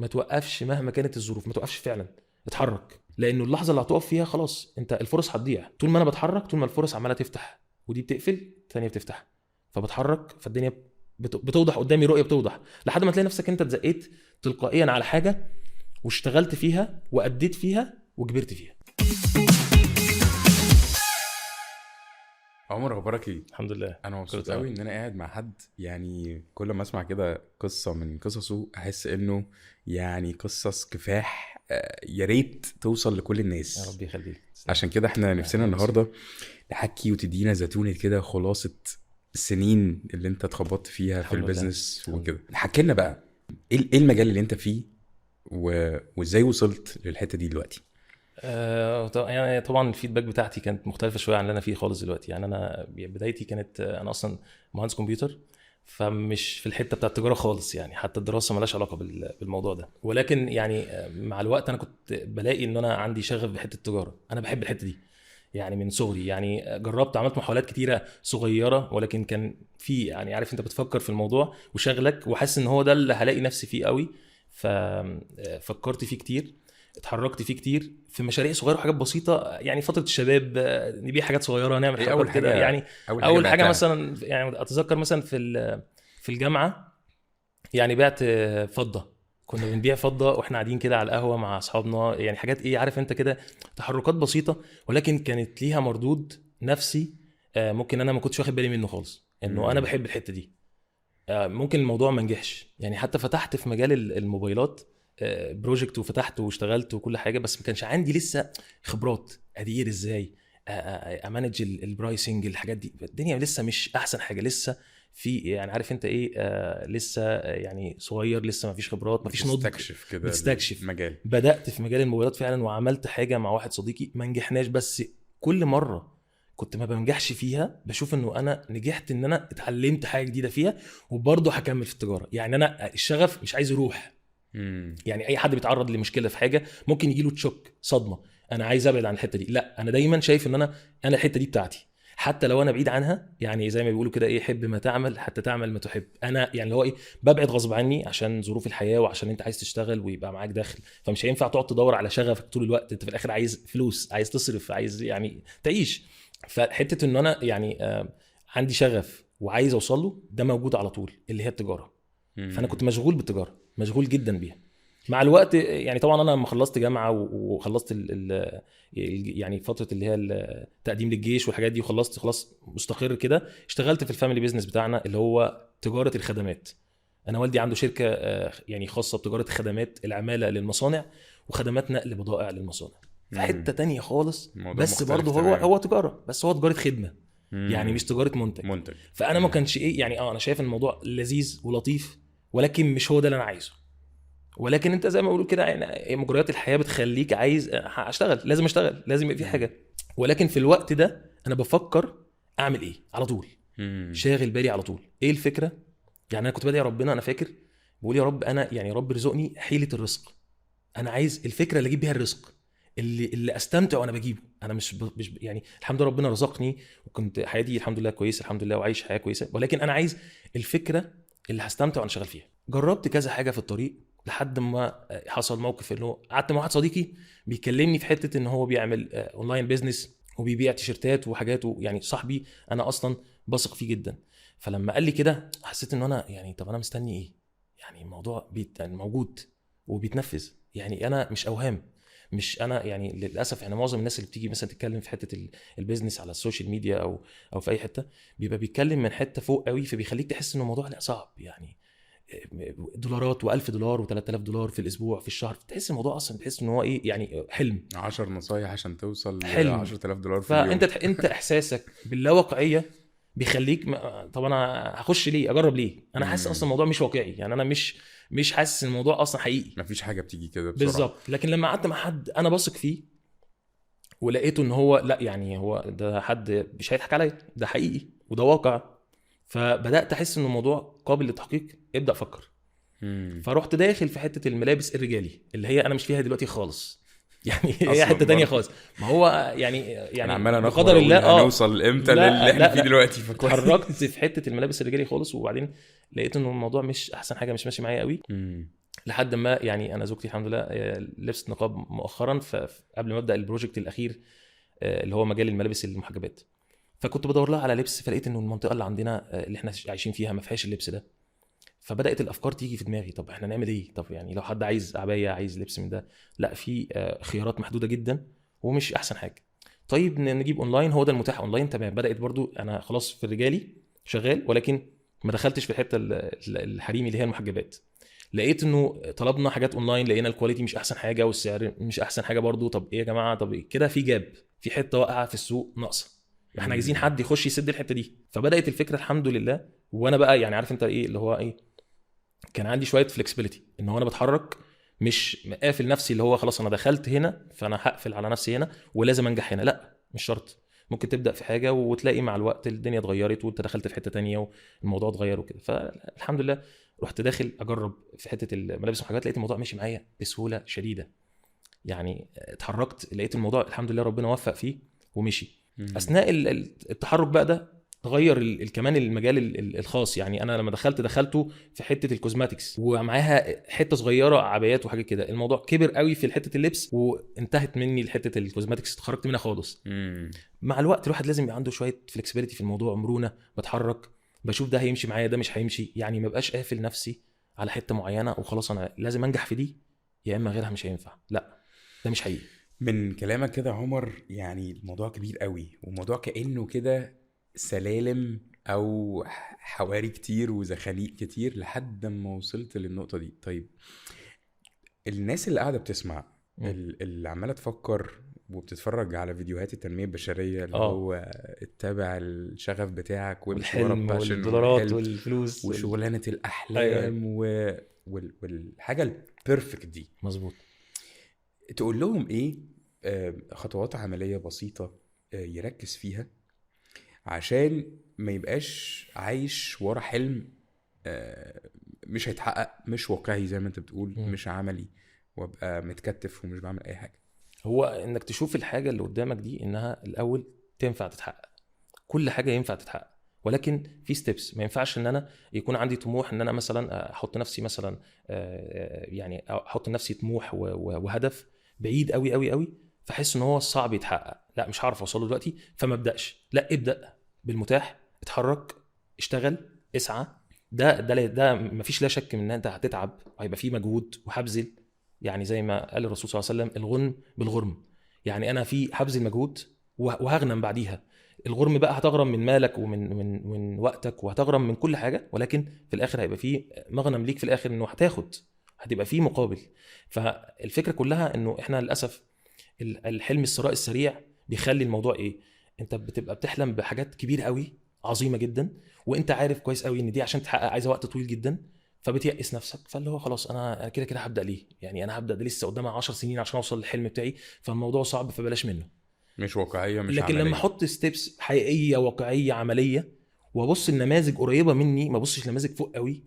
ما توقفش مهما كانت الظروف، ما توقفش فعلا، اتحرك. لانه اللحظه اللي هتقف فيها خلاص انت الفرص هتضيع. طول ما انا بتحرك، طول ما الفرص عماله تفتح ودي بتقفل ثانيه بتفتح، فبتحرك، فالدنيا بتوضح قدامي، رؤيه بتوضح، لحد ما تلاقي نفسك انت اتزقيت تلقائيا على حاجه واشتغلت فيها واديت فيها وكبرت فيها. عمر اخبارك ايه؟ الحمد لله انا مبسوط قوي ان انا قاعد مع حد يعني كل ما اسمع كده قصه من قصصه احس انه يعني قصص كفاح يا ريت توصل لكل الناس. يا رب يخليك. عشان كده احنا نفسنا النهارده نحكي وتدينا زتونه كده خلاصه السنين اللي انت اتخبطت فيها في البيزنس وكده. نحكي لنا بقى ايه المجال اللي انت فيه وازاي وصلت للحته دي دلوقتي. يعني طبعا الفيدباك بتاعتي كانت مختلفه شويه عن اللي انا فيه خالص دلوقتي. يعني انا بدايتي كانت انا اصلا مهندس كمبيوتر، فمش في الحته بتاعه التجاره خالص، يعني حتى الدراسه مالهاش علاقه بالموضوع ده. ولكن يعني مع الوقت انا كنت بلاقي ان انا عندي شغف بحته التجاره، انا بحب الحته دي يعني من صغري. يعني جربت عملت محاولات كتيره صغيره، ولكن كان في يعني عارف انت بتفكر في الموضوع وشغلك وحاسس ان هو ده اللي هلاقي نفسي فيه قوي، ففكرت فيه كتير، اتحركت فيه كتير في مشاريع صغيره وحاجات بسيطه. يعني فتره الشباب نبيع حاجات صغيره، نعمل حاجات كده. يعني اول حاجه مثلا يعني اتذكر مثلا في الجامعه يعني بعت فضه، كنا بنبيع فضه واحنا قاعدين كده على القهوه مع اصحابنا. يعني حاجات ايه عارف انت كده، تحركات بسيطه ولكن كانت ليها مردود نفسي ممكن انا ما كنتش واخد بالي منه خالص، انه انا بحب الحته دي. ممكن الموضوع ما نجحش يعني، حتى فتحت في مجال الموبايلات بروجكت وفتحت واشتغلت وكل حاجه، بس ما كانش عندي لسه خبرات ادير ازاي امانج البرايسنج الحاجات دي. الدنيا لسه مش احسن حاجه، لسه في يعني عارف انت ايه لسه يعني صغير، لسه ما فيش خبرات، ما فيش نضج، بتستكشف مجال. بدات في مجال الموبايلات فعلا، وعملت حاجه مع واحد صديقي ما نجحناش، بس كل مره كنت ما بنجحش فيها بشوف انه انا نجحت، ان انا اتعلمت حاجه جديده فيها، وبرضه هكمل في التجاره. يعني انا الشغف مش عايز يروح. يعني اي حد بيتعرض لمشكله في حاجه ممكن يجيله تشوك، صدمه، انا عايز ابعد عن الحته دي. لا انا دايما شايف ان انا الحته دي بتاعتي، حتى لو انا بعيد عنها. يعني زي ما بيقولوا كده ايه، حب ما تعمل حتى تعمل ما تحب. انا يعني اللي هو ايه، ببعد غصب عني عشان ظروف الحياه وعشان انت عايز تشتغل ويبقى معاك دخل، فمش هينفع تقعد تدور على شغفك طول الوقت. انت في الاخر عايز فلوس، عايز تصرف، عايز يعني تعيش. فحته ان انا يعني عندي شغف وعايز اوصل له، ده موجود على طول، اللي هي التجاره. فانا كنت مشغول بالتجاره، مشغول جدا بيها. مع الوقت يعني طبعا انا لما خلصت جامعه وخلصت يعني فتره اللي هي التقديم للجيش والحاجات دي، وخلصت خلاص مستقر كده، اشتغلت في الفاميلي بيزنس بتاعنا اللي هو تجاره الخدمات. انا والدي عنده شركه يعني خاصه بتجاره خدمات العماله للمصانع وخدمات نقل بضائع للمصانع، في حته تانية خالص، بس برضه هو تجاره، بس هو تجاره خدمه، يعني مش تجاره منتج. فانا ما كانش ايه يعني انا شايف ان الموضوع لذيذ ولطيف، ولكن مش هو ده اللي انا عايزه. ولكن انت زي ما بقولوا كده يعني مجريات الحياه بتخليك عايز اشتغل، لازم اشتغل، لازم يبقى في حاجه. ولكن في الوقت ده انا بفكر اعمل ايه على طول، شاغل بالي على طول ايه الفكره. يعني انا كنت بدعي ربنا، انا فاكر بقول يا رب انا يعني رب رزقني حيله الرزق، انا عايز الفكره اللي اجيب بيها الرزق، اللي استمتع وانا بجيبه. انا مش يعني الحمد لله ربنا رزقني وكنت حياتي الحمد لله كويسه، الحمد لله، وعايش حياه كويسه، ولكن انا عايز الفكره اللي هستمتع وانا شغال فيها. جربت كذا حاجه في الطريق لحد ما حصل موقف انه قعدت مع واحد صديقي بيكلمني في حته ان هو بيعمل اونلاين بيزنس وبيبيع تيشرتات وحاجات، يعني صاحبي انا اصلا بثق فيه جدا. فلما قال لي كده حسيت ان انا يعني طب انا مستني ايه؟ يعني الموضوع يعني موجود وبيتنفذ، يعني انا مش اوهام، مش انا يعني للاسف. يعني معظم الناس اللي بتيجي مثلا تتكلم في حته البيزنس على السوشيال ميديا او في اي حته بيبقى بيتكلم من حته فوق قوي، فبيخليك تحس ان الموضوع لا صعب، يعني دولارات و1000 دولار و3000 دولار في الاسبوع في الشهر، تحس الموضوع اصلا تحس ان هو ايه يعني حلم، 10 نصايح عشان توصل ل 10000 دولار في اليوم. فانت انت احساسك باللاواقعيه بيخليك طب انا هخش ليه، اجرب ليه؟ انا حاسس اصلا الموضوع مش واقعي، يعني انا مش حاسس ان الموضوع اصلا حقيقي، مفيش حاجه بتيجي كده بسرعه بالظبط. لكن لما قعدت مع حد انا بثق فيه ولقيته ان هو لا، يعني هو ده حد مش هيضحك عليا، ده حقيقي وده واقع، فبدات احس ان الموضوع قابل للتحقيق، ابدا افكر. فرحت داخل في حته الملابس الرجالي اللي هي انا مش فيها دلوقتي خالص، يعني هي حته تانية خالص. ما هو يعني بقدر الله هنوصل امتى اللي احنا فيه دلوقتي. اتحركت في حته الملابس الرجالي خالص، وبعدين لقيت انه الموضوع مش احسن حاجه، مش ماشي معايا قوي. لحد ما يعني انا زوجتي الحمد لله لبست نقاب مؤخرا، فقبل ما ابدا البروجكت الاخير اللي هو مجال الملابس المحجبات، فكنت بدور لها على لبس، فلقيت انه المنطقه اللي عندنا اللي احنا عايشين فيها ما فيهاش اللبس ده. فبدات الافكار تيجي في دماغي، طب احنا نعمل ايه؟ طب يعني لو حد عايز عبايه، عايز لبس من ده، لا في خيارات محدوده جدا ومش احسن حاجه. طيب نجيب اونلاين، هو ده المتاح اونلاين، تمام. بدات برضو انا خلاص في الرجالي شغال، ولكن ما دخلتش في الحته الحريمي اللي هي المحجبات. لقيت انه طلبنا حاجات اونلاين، لقينا الكواليتي مش احسن حاجه والسعر مش احسن حاجه برضو. طب ايه يا جماعه؟ طب إيه كده؟ في جاب، في حته واقعه في السوق ناقصه، احنا عايزين حد يخش يسد الحته دي. فبدات الفكره الحمد لله. وانا بقى يعني عارف انت ايه اللي هو ايه، كان عندي شويه فلكسبيليتي ان هو انا بتحرك، مش قافل نفسي اللي هو خلاص انا دخلت هنا فانا هقفل على نفسي هنا ولازم انجح هنا. لا مش شرط، ممكن تبدا في حاجه وتلاقي مع الوقت الدنيا اتغيرت وانت دخلت في حته تانية والموضوع اتغير وكده. فالحمد لله رحت داخل اجرب في حته الملابس والحاجات، لقيت الموضوع ماشي معايا بسهوله شديده. يعني اتحركت لقيت الموضوع الحمد لله ربنا وفق فيه ومشي. اثناء التحرك بقى ده غير كمان المجال الخاص. يعني انا لما دخلته في حته الكوزماتكس ومعاها حته صغيره عبايات وحاجات كده، الموضوع كبر قوي في حته اللبس وانتهت مني لحته الكوزماتكس، اتخرجت منها خالص. مع الوقت الواحد لازم يبقى عنده شويه فلكسبيليتي في الموضوع، مرونه، بتحرك بشوف ده هيمشي معايا ده مش هيمشي، يعني ما بقاش قافل نفسي على حته معينه وخلاص انا لازم انجح في دي يا اما غيرها مش هينفع. لا ده مش حقيقي. من كلامك كده عمر يعني الموضوع كبير قوي، وموضوع كأنه كده سلالم او حواري كتير وزخانيق كتير لحد ما وصلت للنقطة دي. طيب الناس اللي قاعدة بتسمع، اللي عمالة تفكر وبتتفرج على فيديوهات التنمية البشرية اللي هو اتبع الشغف بتاعك وامشي ورا والحلم الباشن والدولارات والفلوس وشغلانة الأحلام والحاجة البيرفكت دي، مظبوط. تقول لهم ايه خطوات عملية بسيطة يركز فيها عشان ما يبقاش عايش ورا حلم مش هيتحقق، مش واقعي زي ما انت بتقول، مش عملي، وابقى متكتف ومش بعمل اي حاجة؟ هو انك تشوف الحاجة اللي قدامك دي انها الاول تنفع تتحقق. كل حاجة ينفع تتحقق، ولكن في ستيبس. ما ينفعش ان انا يكون عندي طموح ان انا مثلا احط نفسي مثلا يعني احط لنفسي طموح وهدف بعيد قوي قوي قوي، فاحس ان هو صعب يتحقق، لا مش هعرف اوصله دلوقتي فما ابداش. لا ابدا بالمتاح، اتحرك، اشتغل، اسعى. ده مفيش لا شك من ان انت هتتعب وهيبقى فيه مجهود وهبذل. يعني زي ما قال الرسول صلى الله عليه وسلم الغنم بالغرم، يعني انا في هبذل مجهود وهغنم بعديها. الغرم بقى هتغرم من مالك ومن وقتك وهتغرم من كل حاجه، ولكن في الاخر هيبقى فيه مغنم ليك في الاخر، انه هتاخد، هتبقى فيه مقابل. فالفكره كلها انه احنا للاسف الحلم الثراء السريع بيخلي الموضوع ايه، انت بتبقى بتحلم بحاجات كبيره قوي عظيمه جدا، وانت عارف كويس قوي ان دي عشان تحقق عايزه وقت طويل جدا، فبتيأس نفسك. فاللي هو خلاص انا كده كده هبدا ليه، يعني انا هبدا ده لسه قدامي 10 سنين عشان اوصل للحلم بتاعي، فالموضوع صعب فبلاش منه. مش واقعية، مش لكن عملية. لما احط ستيبس حقيقيه واقعيه عمليه وابص النماذج قريبه مني، ما ابصش نماذج فوق قوي،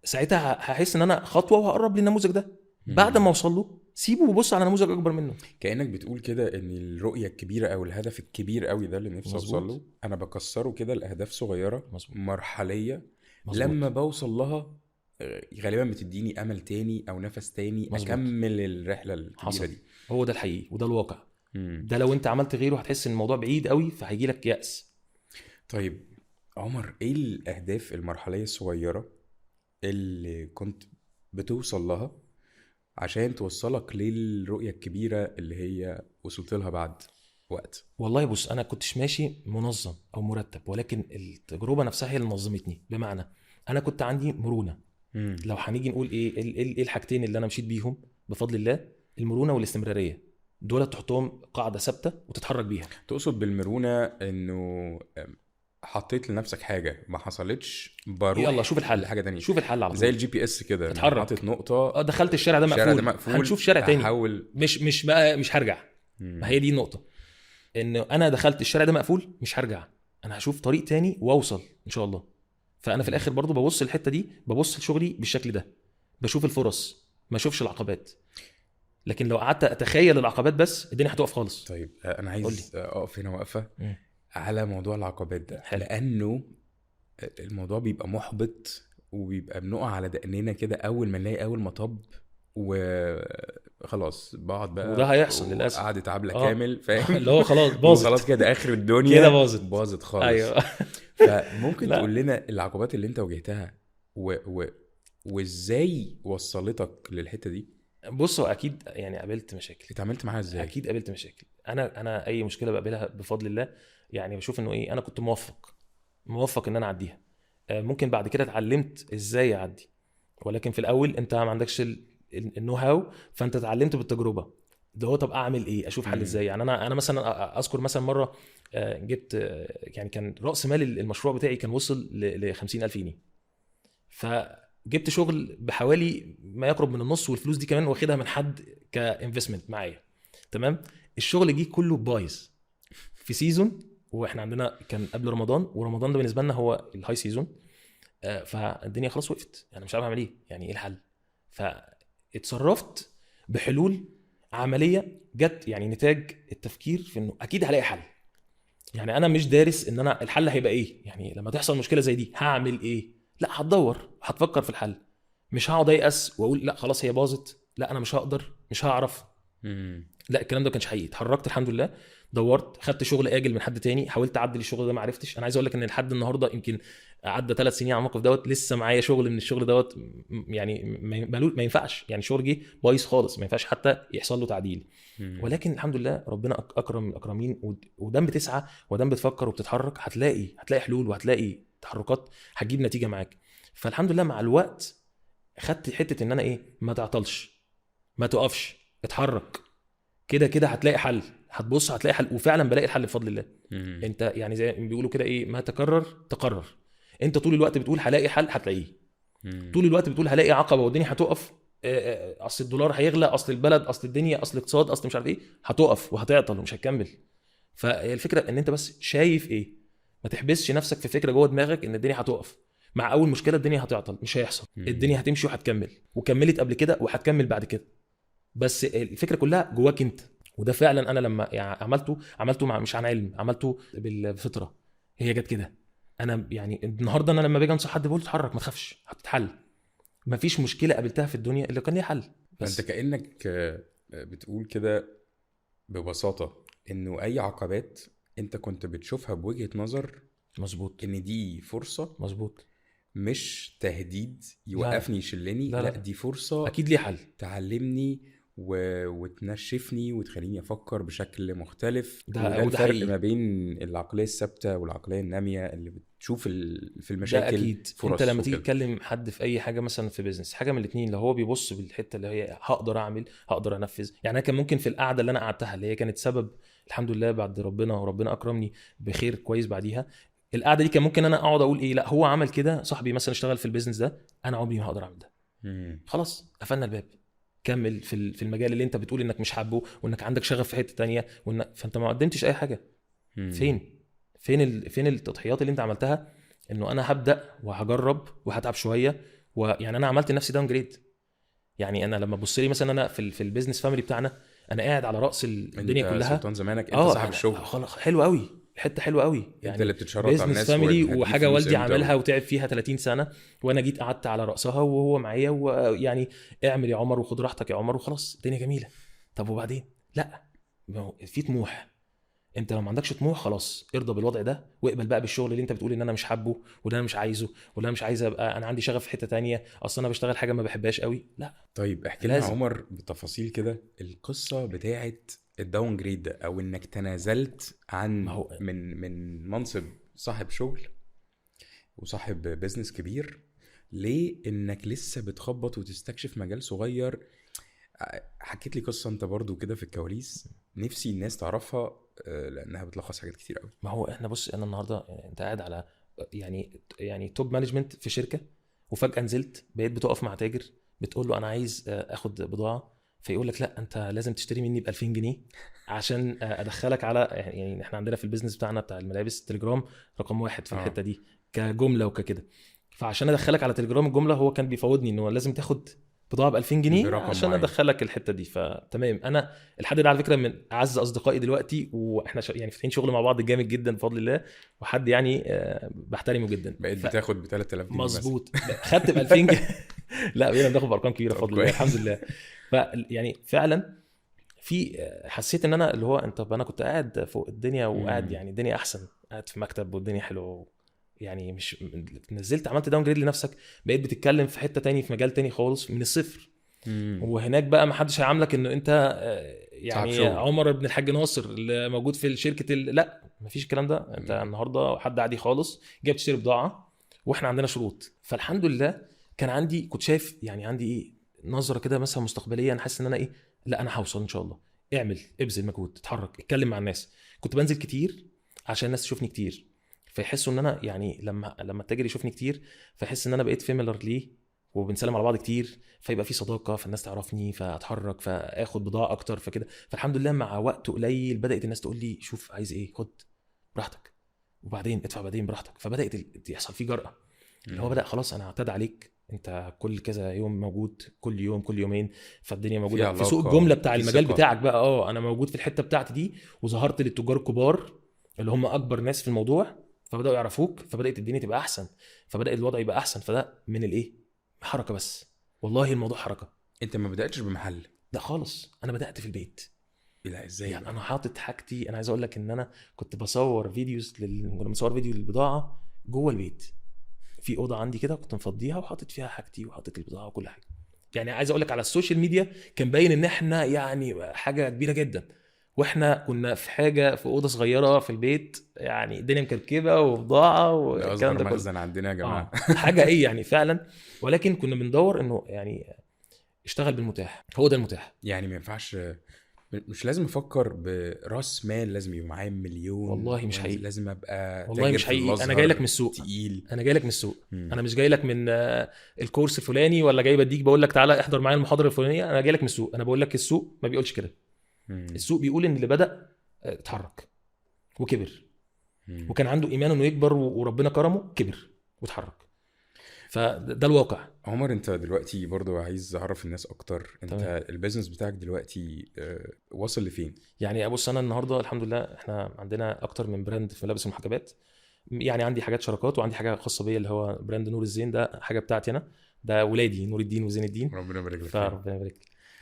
ساعتها هحس ان انا خطوه وهقرب للنموذج ده. بعد ما اوصل له سيبه وبص على نموذج اكبر منه. كأنك بتقول كده ان الرؤية الكبيرة او الهدف الكبير قوي ده اللي نفسي اوصل له، انا بكسره كده لاهداف صغيرة. مظبوط. مرحلية. مظبوط. لما بوصل لها غالبا بتديني امل تاني او نفس تاني. مظبوط. اكمل الرحلة الكبيرة دي. هو ده الحقيقي وده الواقع. ده لو انت عملت غيره هتحس ان الموضوع بعيد قوي فهيجي لك يأس. طيب عمر، ايه الاهداف المرحلية الصغيرة اللي كنت بتوصل لها عشان توصلك للرؤية الكبيرة اللي هي وصلت لها بعد وقت؟ والله بص، انا كنتش ماشي منظم او مرتب، ولكن التجربة نفسها هي اللي نظمتني. بمعنى انا كنت عندي مرونة. لو هنيجي نقول ايه الحاجتين اللي انا مشيت بيهم بفضل الله، المرونة والاستمرارية، دول تحطهم قاعدة ثابتة وتتحرك بيها. تقصد بالمرونة انه حطيت لنفسك حاجة ما حصلتش بروح يلا شوف الحل، حاجة تانية. شوف الحل على طول زي الGPS كده، حاطط نقطة دخلت الشارع ده مقفول، هنشوف شارع تاني. مش بقى مش هرجع. ما هي دي النقطة، ان انا دخلت الشارع ده مقفول مش هرجع، انا هشوف طريق تاني واوصل ان شاء الله. فانا في الاخر برضو ببص الحتة دي، ببص لشغلي بالشكل ده، بشوف الفرص ما اشوفش العقبات. لكن لو قعدت اتخيل العقبات بس الدنيا هتقف خالص. طيب انا عايز اقف هنا وقفة على موضوع العقبات ده. لانه الموضوع بيبقى محبط وبيبقى بنقع على دقننا كده اول ما نلاقي اول مطب، وخلاص بقعد وده بقى هيحصل للاسف. قعدة عبلة اه كامل، فاهم؟ اللي هو خلاص وخلاص باظت كده اخر كده الدنيا باظت. باظت خالص. ايوه. فممكن تقول لا لنا العقبات اللي انت واجهتها وازاي وصلتك للحتة دي؟ بص، هو اكيد يعني قابلت مشاكل، اتعاملت معاها ازاي؟ اكيد قابلت مشاكل. انا اي مشكله بقابلها بفضل الله يعني بشوف انه ايه، انا كنت موفق ان انا اعديها. ممكن بعد كده اتعلمت ازاي اعدي، ولكن في الاول انت ما عندكش النو هاو، فانت اتعلمت بالتجربه. ده هو طب اعمل ايه، اشوف حل مم. ازاي. يعني انا مثلا اذكر مثلا مره جبت يعني كان راس مال المشروع بتاعي كان وصل ل 50,000 جنيه. فجبت شغل بحوالي ما يقرب من النص، والفلوس دي كمان واخدها من حد كانفستمنت معايا. تمام. الشغل جه كله بايظ في سيزون، واحنا عندنا كان قبل رمضان، ورمضان ده بالنسبه لنا هو الهاي سيزون. فالدنيا خلاص وقفت، يعني مش عارف اعمل ايه، يعني ايه الحل. فاتصرفت بحلول عمليه جت، يعني نتاج التفكير في انه اكيد هلاقي حل. يعني انا مش دارس ان انا الحل هيبقى ايه، يعني لما تحصل مشكله زي دي هعمل ايه. لا، هتدور، هتفكر في الحل. مش هقعد ايأس واقول لا خلاص هي باظت، لا انا مش هقدر، مش هعرف. مم. لا، الكلام ده كانش حقيقي. اتحركت الحمد لله، دورت، خدت شغل اجل من حد تاني، حاولت اعدل الشغل ده، ما عرفتش. انا عايز اقول لك ان لحد النهارده يمكن عدى 3 سنين على الموقف دوت، لسه معايا شغل من الشغل دوت. يعني ما ينفعش، يعني شغل جه بايظ خالص، ما ينفعش حتى يحصل له تعديل. مم. ولكن الحمد لله ربنا اكرم الاكرمين، ودام بتسعى ودام بتفكر وبتتحرك هتلاقي حلول، وهتلاقي تحركات هتجيب نتيجه معاك. فالحمد لله مع الوقت خدت حته ان انا ايه، ما تعطلش، ما تقفش، اتحرك. كده كده هتلاقي حل، هتبص هتلاقي حل، وفعلا بلاقي الحل بفضل الله. مم. انت يعني زي ما بيقولوا كده ايه، ما تكرر تقرر. انت طول الوقت بتقول هلاقي حل، هتلاقيه. مم. طول الوقت بتقول هلاقي عقبه والدنيا هتقف، اصل الدولار هيغلى، اصل البلد، اصل الدنيا، اصل الاقتصاد، اصل مش عارف ايه، هتقف وهتعطل ومش هتكمل. فالفكره ان انت بس شايف ايه، ما تحبسش نفسك في فكره جوه دماغك ان الدنيا هتقف. مع اول مشكله الدنيا هتعطل، مش هيحصل. مم. الدنيا هتمشي وهتكمل، وكملت قبل كده وهتكمل بعد كده. بس الفكره كلها جواك انت. وده فعلا انا لما يعني عملته مش عن علم، عملته بالفطره. هي جت كده. انا يعني النهارده انا لما باجي انصح حد بقول اتحرك، ما تخافش، هتتحل. مفيش مشكله قابلتها في الدنيا اللي كان ليها حل. فانت بس كأنك بتقول كده ببساطة انه اي عقبات انت كنت بتشوفها بوجهة نظر مظبوط ان دي فرصة، مظبوط. مش تهديد لا لا يوقفني يشلني، لا لا, لا لا. دي فرصة اكيد ليه حل. تعلمني وتنشفني وتخليني افكر بشكل مختلف. ده وده وده الفرق ما حقيقي. بين العقلية الثابتة والعقلية النامية اللي بتشوف في ده المشاكل اكيد. انت فرص لما تيجي وكده. تكلم حد في اي حاجه، مثلا في بيزنس، حاجه من الاثنين، لو هو بيبص بالحته اللي هي هقدر اعمل، هقدر انفذ. يعني انا كان ممكن في القعده اللي انا قعدتها، اللي هي كانت سبب الحمد لله بعد ربنا، وربنا اكرمني بخير كويس بعديها. القعده دي كان ممكن انا اقعد اقول ايه، لا هو عمل كده، صاحبي مثلا اشتغل في البيزنس ده، انا عمري ما هقدر اعمل ده. مم. خلاص قفلنا الباب. كمل في المجال اللي انت بتقول انك مش حابه، وانك عندك شغف في حته تانية، فانت ما قدمتش اي حاجه. مم. فين التضحيات اللي انت عملتها، انه انا هبدا وهجرب وهتعب شويه. ويعني انا عملت لنفسي داون جريد. يعني انا لما ابص لي مثلا انا في البيزنس فاميلي بتاعنا، انا قاعد على راس الدنيا انت كلها. سلطان زمانك، انت صاحب انا الشغل، خلاص حلو قوي، الحته حلوه قوي انت اللي يعني. بتتشرط على بيزنس الناس فاميلي، وهتجيب وحاجه فلوس والدي امتى عملها وتعب فيها 30 سنه، وانا جيت قعدت على راسها وهو معايا، ويعني اعمل يا عمر وخد راحتك يا عمر وخلاص الدنيا جميله. طب وبعدين؟ لا، ما هو في طموح. انت لو ما عندكش طموح خلاص ارضى بالوضع ده، واقبل بقى بالشغل اللي انت بتقول ان انا مش حابه، وده انا مش عايزه، ولا انا مش عايز ابقى، انا عندي شغف في حته تانية، اصلا انا بشتغل حاجه ما بحبهاش قوي. لا، طيب احكي لنا يا لازم. عمر بتفاصيل كده القصة بتاعت الداون جريد ده، او انك تنازلت ما عن هو من منصب صاحب شغل وصاحب بيزنس كبير، ليه انك لسه بتخبط وتستكشف مجال صغير. حكيت لي قصة انت برضو كده في الكواليس، نفسي الناس تعرفها لانها بتلخص حاجات كتير قوي. ما هو احنا بص، انا النهارده انت قاعد على يعني توب مانجمنت في شركه، وفجاه نزلت بقيت بتقف مع تاجر، بتقول له انا عايز اخد بضاعه، فيقول لك لا انت لازم تشتري مني ب 2000 جنيه عشان ادخلك على، يعني احنا عندنا في البيزنس بتاعنا بتاع الملابس تليجرام رقم 1 في اه. الحته دي كجمله وككده. فعشان ادخلك على تليجرام الجمله، هو كان بيفوضني انه لازم تاخد بضاعه ب 2000 جنيه برقم عشان معين. ادخلك الحته دي. فتمام، انا الحد ده على فكره من اعز اصدقائي دلوقتي، واحنا يعني فاتحين شغل مع بعض جامد جدا بفضل الله، وحد يعني بحترمه جدا. بقيت بتاخد ب 3000 جنيه مثلا. مظبوط، خدت ب 2000 جنيه. لا بقينا بناخد بارقام كبيره طب بفضل الله، كويس. الحمد لله. ف يعني فعلا في حسيت ان انا اللي هو انت، انا كنت قاعد فوق الدنيا وقاعد يعني الدنيا احسن، قاعد في مكتب والدنيا حلوه، يعني مش نزلت عملت داون جريد لنفسك، بقيت بتتكلم في حته تاني في مجال تاني خالص من الصفر. وهناك بقى ما حدش هيعاملك انه انت صعب يعني شغل. عمر بن الحاج ناصر اللي موجود في الشركه لا مفيش الكلام ده، انت النهارده حد عادي خالص جاي تشتري بضاعه واحنا عندنا شروط. فالحمد لله كان عندي، كنت شايف يعني عندي ايه نظره كده مثلا مستقبليه، انا حاسس ان انا ايه، لا انا هوصل ان شاء الله. اعمل، ابذل مجهود، اتحرك، اتكلم مع الناس. كنت بنزل كتير عشان الناس تشوفني كتير، فيحسوا ان انا يعني لما التاجر يشوفني كتير فيحس ان انا بقيت فيميلر ليه، وبنسلم على بعض كتير، فيبقى في صداقه، فالناس تعرفني، فاتحرك، فاخد بضاعه اكتر، فكده. فالحمد لله مع وقت قليل بدات الناس تقول لي شوف عايز ايه، خد براحتك، وبعدين ادفع بعدين براحتك. فبدات يحصل فيه جرأه، اللي هو بدا خلاص انا اعتاد عليك، انت كل كذا يوم موجود، كل يوم كل يومين، فالدنيا في موجوده في سوق علاقه، الجمله بتاع في المجال ثقه. بتاعك بقى. انا موجود في الحته بتاعتي دي، وظهرت للتجار الكبار اللي هم اكبر ناس في الموضوع، فبداوا يعرفوك، فبدات الدنيا تبقى احسن، فبدا الوضع يبقى احسن. فده من الايه، حركه بس، والله الموضوع حركه. انت ما بداتش بمحل؟ ده خالص، انا بدات في البيت. لا ازاي يعني بقى؟ انا حاطط حاجتي، انا عايز اقول لك ان انا كنت بصور فيديوز كنا بنصور فيديو للبضاعه جوه البيت، في اوضه عندي كده كنت مفضيها وحاطط فيها حاجتي وحاطط البضاعه وكل حاجه. يعني عايز اقول لك على السوشيال ميديا كان باين ان احنا يعني حاجه كبيره جدا، واحنا كنا في حاجه في اوضه صغيره في البيت، يعني الدنيا مكركبه وبضاعه ده والكلام اصغر ده كله. مخزن عندنا يا جماعه. حاجه ايه يعني فعلا. ولكن كنا بندور انه يعني اشتغل بالمتاح، هو ده المتاح. يعني ما ينفعش، مش لازم افكر براس مال لازم يبقى معايا مليون، والله مش حقيقي، لازم ابقى والله تاجر مش في حقيقي. انا جاي لك من الازهر السوق، تقيل. انا جاي لك من السوق. مم. انا مش جاي لك من الكورس الفلاني، ولا جاي بديك بقول لك تعالى احضر معايا المحاضره الفلانيه. انا جاي لك من السوق، انا بقول لك السوق ما بيقولش كده. مم. السوق بيقول ان اللي بدا اتحرك وكبر، مم. وكان عنده ايمان انه يكبر وربنا كرمه كبر واتحرك. فده الواقع. عمر انت دلوقتي برضو عايز اعرف الناس اكتر، انت تمام. البيزنس بتاعك دلوقتي واصل لفين؟ يعني ابص، انا النهارده الحمد لله احنا عندنا اكتر من براند في ملابس المحجبات. يعني عندي حاجات شراكات، وعندي حاجه خاصه بيا اللي هو براند نور الزين، ده حاجه بتاعتي انا، ده ولادي نور الدين وزين الدين، ربنا يبارك لك فيه. فربنا يبارك.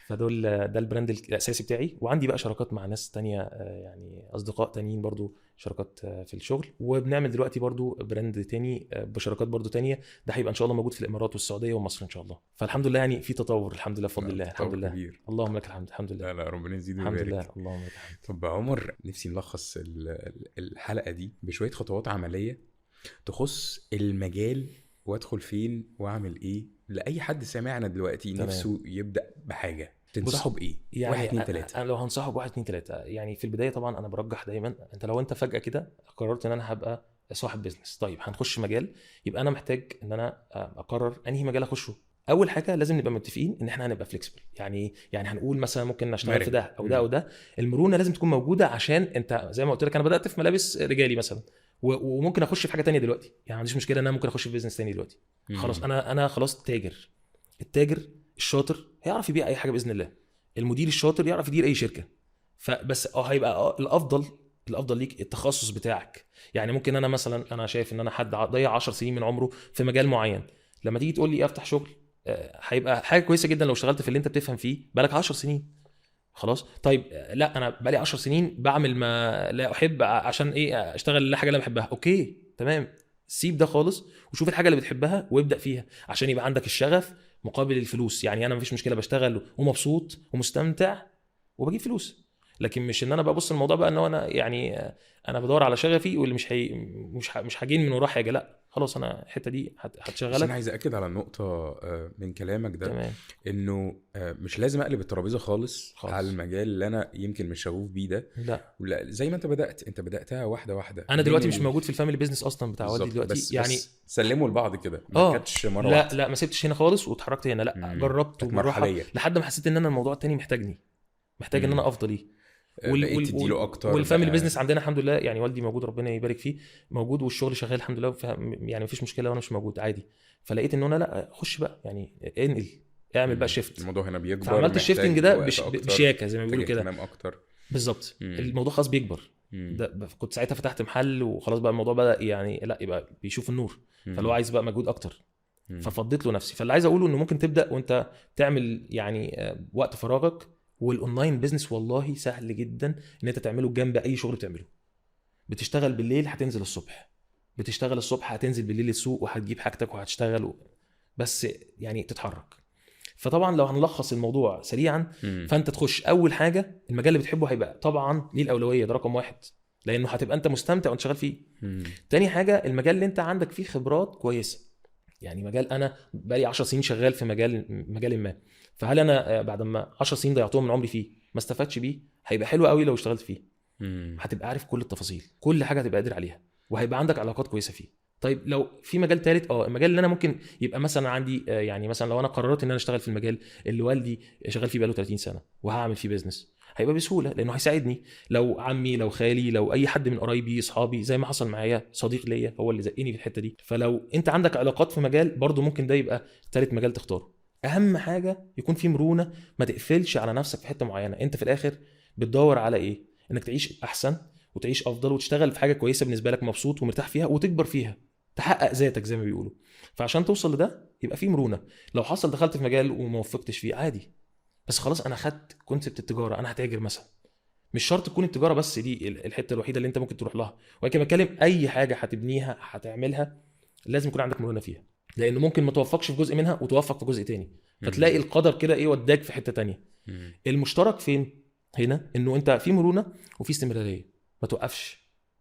فدول ده البراند الاساسي بتاعي. وعندي بقى شراكات مع ناس تانية، يعني اصدقاء تانيين برضو شراكات في الشغل. وبنعمل دلوقتي برضو براند تاني بشراكات برضو تانية، ده هيبقى ان شاء الله موجود في الامارات والسعوديه ومصر ان شاء الله. فالحمد لله يعني في تطور، الحمد لله بفضل لا، الله، تطور الحمد لله كبير. اللهم لك الحمد، الحمد لله. لا لا، ربنا يزيد الحمد ويبارك. لله، اللهم لك الحمد. طب عمر، نفسي نلخص الحلقه دي بشويه خطوات عمليه تخص المجال، وادخل فين واعمل ايه لاي حد سامعنا دلوقتي تمام. نفسه يبدا بحاجه، بص، تنصحه بايه؟ يعني 1 2 3. انا لو هنصحك 1 2 3، يعني في البدايه طبعا انا برجح دايما، انت لو انت فجاه كده قررت ان انا هبقى صاحب بيزنس، طيب هنخش مجال، يبقى انا محتاج ان انا اقرر انهي مجال اخشه. اول حاجه لازم نبقى متفقين ان احنا هنبقى فليكسبل. يعني هنقول مثلا ممكن نشتغل في ده او ده او ده. المرونه لازم تكون موجوده، عشان انت زي ما قلت لك انا بدات في ملابس رجالي مثلا، وممكن اخش في حاجه تانية دلوقتي. يعني ما عنديش مشكله ان انا ممكن اخش في بيزنس تاني دلوقتي. خلاص انا خلاص تاجر. التاجر الشاطر هيعرف يبيع اي حاجه باذن الله، المدير الشاطر يعرف يدير اي شركه. فبس هيبقى الافضل ليك التخصص بتاعك. يعني ممكن انا مثلا، انا شايف ان انا حد ضيع 10 سنين من عمره في مجال معين، لما تيجي تقول لي افتح شغل، هيبقى حاجه كويسه جدا لو اشتغلت في اللي انت بتفهم فيه بقالك 10 سنين. خلاص طيب، لا انا بقالي 10 سنين بعمل ما لا احب، عشان ايه؟ اشتغل الحاجه اللي انا بحبها. اوكي تمام، سيب ده خالص وشوف الحاجه اللي بتحبها وابدا فيها، عشان يبقى عندك الشغف مقابل الفلوس. يعني انا مفيش مشكله بشتغل ومبسوط ومستمتع وبجيب فلوس، لكن مش ان انا ببص الموضوع بقى ان هو انا يعني انا بدور على شغفي واللي مش هجين من وراه حاجه. لا خلاص، انا الحته دي بس هتشغلك. انا عايز اكد على النقطه من كلامك ده، تمام انه مش لازم اقلب الترابيزه خالص على المجال اللي انا يمكن مش شغوف بيه ده. لا زي ما انت بداتها واحده واحده. انا دلوقتي مش موجود في الفاميلي بيزنس اصلا بتاع والدي دلوقتي، بس يعني بس سلموا لبعض كده، ما كانتش مره لا واحده. لا ما سبتش هنا خالص واتحركت هنا، لا جربت وبالراحه لحد ما حسيت ان انا الموضوع التاني محتاج ان انا افضل ايه. بقيت تديله اكتر. والفاميلي بيزنس عندنا الحمد لله، يعني والدي موجود ربنا يبارك فيه موجود، والشغل شغال الحمد لله، يعني مفيش مشكله وانا مش موجود عادي. فلقيت ان انا لا، خش بقى يعني انقل اعمل بقى شيفت. الموضوع هنا بيكبر، فعملت محتاج الشيفتنج ده وقت أكتر، بشياكه زي ما بيقولوا محتاج كده. اهتمام اكتر. بالظبط. الموضوع خلاص بيكبر. ده كنت ساعتها فتحت محل وخلاص بقى الموضوع بدأ يعني لا يبقى بيشوف النور، فاللي هو عايز بقى مجهود اكتر، ففضيت له نفسي. فاللي عايز اقوله انه ممكن تبدا وانت تعمل يعني وقت فراغك. والاونلاين بيزنس والله سهل جدا ان انت تعمله جنب اي شغل بتعمله. بتشتغل بالليل هتنزل الصبح، بتشتغل الصبح هتنزل بالليل السوق وهتجيب حاجتك وهتشتغل بس يعني تتحرك. فطبعا لو هنلخص الموضوع سريعا، فانت تخش اول حاجه المجال اللي بتحبه هيبقى طبعا ليه الاولويه، ده رقم واحد، لانه هتبقى انت مستمتع وانت شغال فيه. تاني حاجه المجال اللي انت عندك فيه خبرات كويسه. يعني مجال انا بقالي 10 سنين شغال في مجال ما، فهل انا بعد ما 10 سنين ضيعتهم من عمري فيه ما استفدتش بيه؟ هيبقى حلو قوي لو اشتغلت فيه. هتبقى عارف كل التفاصيل، كل حاجه هتبقى قادر عليها، وهيبقى عندك علاقات كويسه فيه. طيب لو في مجال ثالث، المجال اللي انا ممكن يبقى مثلا عندي يعني مثلا لو انا قررت ان انا اشتغل في المجال اللي والدي شغال فيه بقاله 30 سنه وهعمل فيه بيزنس، هيبقى بسهوله لانه هيساعدني. لو عمي، لو خالي، لو اي حد من قرايبي، اصحابي، زي ما حصل معايا صديق ليا هو اللي زقني في الحته دي. فلو انت عندك علاقات في مجال برضو ممكن ده يبقى ثالث مجال تختاره. اهم حاجه يكون في مرونه، ما تقفلش على نفسك في حته معينه. انت في الاخر بتدور على ايه؟ انك تعيش احسن وتعيش افضل وتشتغل في حاجه كويسه بالنسبه لك، مبسوط ومرتاح فيها وتكبر فيها، تحقق ذاتك زي ما بيقولوا. فعشان توصل لده يبقى في مرونه. لو حصل دخلت في مجال وما وفقتش فيه عادي، بس خلاص انا خدت كونسبت التجاره، انا هتاجر مثلا. مش شرط تكون التجاره بس دي الحته الوحيده اللي انت ممكن تروح لها، ولكن بتكلم اي حاجه هتبنيها هتعملها لازم يكون عندك مرونه فيها، لانه ممكن ما توفقش في جزء منها وتوفق في جزء تاني، فتلاقي القدر كده ايه وداك في حته تانية. المشترك فين هنا؟ انه انت في مرونه وفي استمراريه.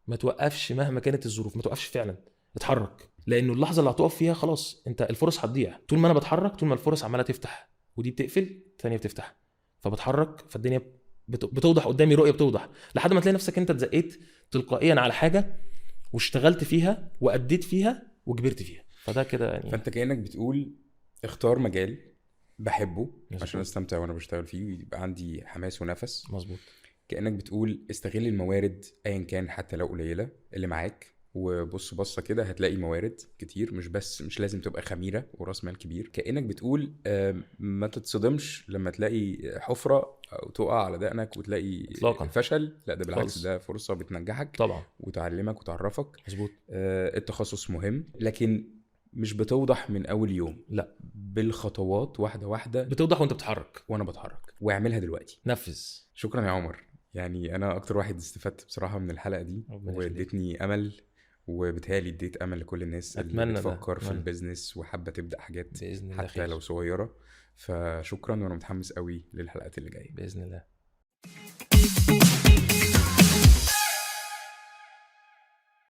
ما توقفش مهما كانت الظروف، ما توقفش فعلا، اتحرك. لانه اللحظه اللي هتقف فيها خلاص انت الفرص هتضيع. طول ما انا بتحرك، طول ما الفرص عماله تفتح ودي بتقفل ثانيه بتفتح، فبتحرك، فالدنيا بتوضح قدامي، رؤيه بتوضح لحد ما تلاقي نفسك انت اتزقيت تلقائيا على حاجه واشتغلت فيها واديت فيها وكبرت فيها. فده كده يعني. فانت كانك بتقول اختار مجال بحبه مزبوط. عشان استمتع وانا بشتغل فيه ويبقى عندي حماس ونفس. مظبوط. كانك بتقول استغل الموارد ايا كان حتى لو قليله اللي معاك، وبص بصه كده هتلاقي موارد كتير، مش لازم تبقى خميره وراس مال كبير. كانك بتقول ما تتصدمش لما تلاقي حفره او تقع على دقنك وتلاقي إطلاقاً. فشل، لا ده بالعكس، خالص. ده فرصه بتنجحك طبعا وتعلمك وتعرفك. مظبوط. التخصص مهم لكن مش بتوضح من اول يوم، لا، بالخطوات واحده واحده بتوضح وانت بتتحرك. وانا بتحرك، واعملها دلوقتي. نفذ. شكرا يا عمر، يعني انا اكتر واحد استفدت بصراحه من الحلقه دي، واديتني امل، وبالتالي اديت امل لكل الناس اللي بتفكر في البيزنس وحابه تبدا حاجات حتى خير. لو صغيره. فشكرا، وانا متحمس قوي للحلقات اللي جايه باذن الله.